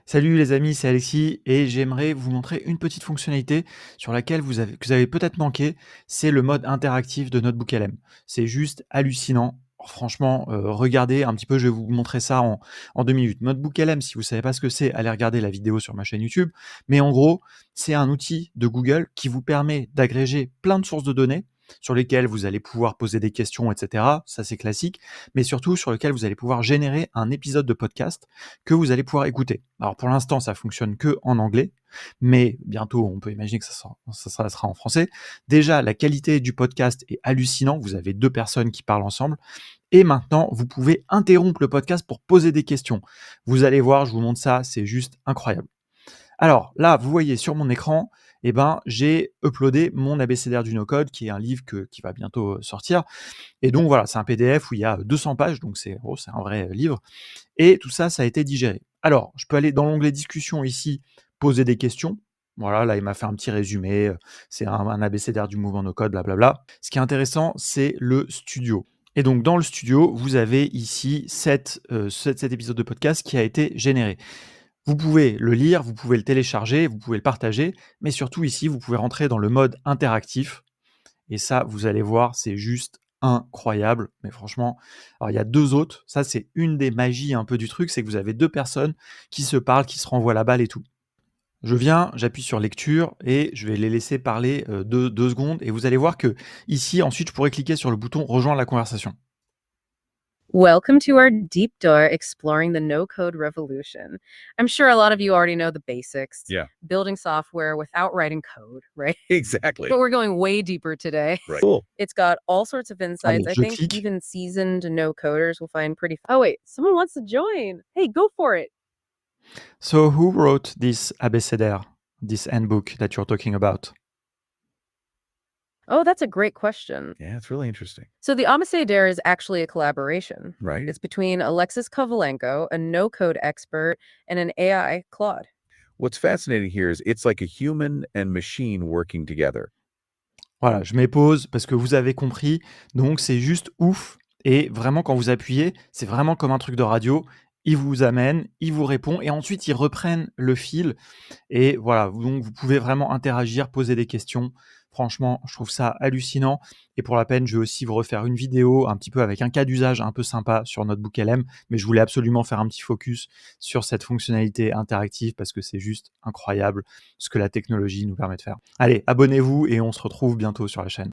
Salut les amis, c'est Alexis et j'aimerais vous montrer une petite fonctionnalité sur laquelle que vous avez peut-être manqué, c'est le mode interactif de Notebook LM. C'est juste hallucinant. Franchement, regardez un petit peu, je vais vous montrer ça en 2 minutes. Notebook LM, si vous ne savez pas ce que c'est, allez regarder la vidéo sur ma chaîne YouTube. Mais en gros, c'est un outil de Google qui vous permet d'agréger plein de sources de données sur lesquelles vous allez pouvoir poser des questions, etc. Ça, c'est classique. Mais surtout sur lequel vous allez pouvoir générer un épisode de podcast que vous allez pouvoir écouter. Alors pour l'instant, ça fonctionne que en anglais, mais bientôt, on peut imaginer que ça sera en français. Déjà, la qualité du podcast est hallucinante. Vous avez 2 personnes qui parlent ensemble. Et maintenant, vous pouvez interrompre le podcast pour poser des questions. Vous allez voir, je vous montre ça, c'est juste incroyable. Alors là, vous voyez sur mon écran, j'ai uploadé mon abécédaire du no-code, qui est un livre qui va bientôt sortir. Et donc voilà, c'est un PDF où il y a 200 pages, donc c'est un vrai livre. Et tout ça, ça a été digéré. Alors, je peux aller dans l'onglet discussion ici, poser des questions. Voilà, là, il m'a fait un petit résumé. C'est un abécédaire du mouvement no-code, blablabla. Ce qui est intéressant, c'est le studio. Et donc, dans le studio, vous avez ici cet épisode de podcast qui a été généré. Vous pouvez le lire, vous pouvez le télécharger, vous pouvez le partager, mais surtout ici, vous pouvez rentrer dans le mode interactif. Et ça, vous allez voir, c'est juste incroyable. Mais franchement, alors il y a 2 autres. Ça, c'est une des magies un peu du truc, c'est que vous avez 2 personnes qui se parlent, qui se renvoient la balle et tout. Je viens, j'appuie sur lecture et je vais les laisser parler 2 secondes. Et vous allez voir que ici, ensuite, je pourrais cliquer sur le bouton rejoindre la conversation. Welcome to our deep dive exploring the no-code revolution. I'm sure a lot of you already know the basics. Yeah. Building software without writing code, right? Exactly. But we're going way deeper today. Right. Cool. It's got all sorts of insights. Allez, I je think clique. even seasoned no-coders will find pretty. Oh wait, someone wants to join. Hey, go for it. So who wrote this abécédaire, this handbook that you're talking about? Oh, that's a great question. Yeah, it's really interesting. So the Abecedare is actually a collaboration. Right. It's between Alexis Kovalenko, a no-code expert, and an AI, Claude. What's fascinating here is it's like a human and machine working together. Voilà, je mets pause parce que vous avez compris. Donc, c'est juste ouf. Et vraiment, quand vous appuyez, c'est vraiment comme un truc de radio. Il vous amène, il vous répond et ensuite, ils reprennent le fil. Et voilà, donc vous pouvez vraiment interagir, poser des questions. Franchement, je trouve ça hallucinant. Et pour la peine, je vais aussi vous refaire une vidéo un petit peu avec un cas d'usage un peu sympa sur Notebook LM. Mais je voulais absolument faire un petit focus sur cette fonctionnalité interactive parce que c'est juste incroyable ce que la technologie nous permet de faire. Allez, abonnez-vous et on se retrouve bientôt sur la chaîne.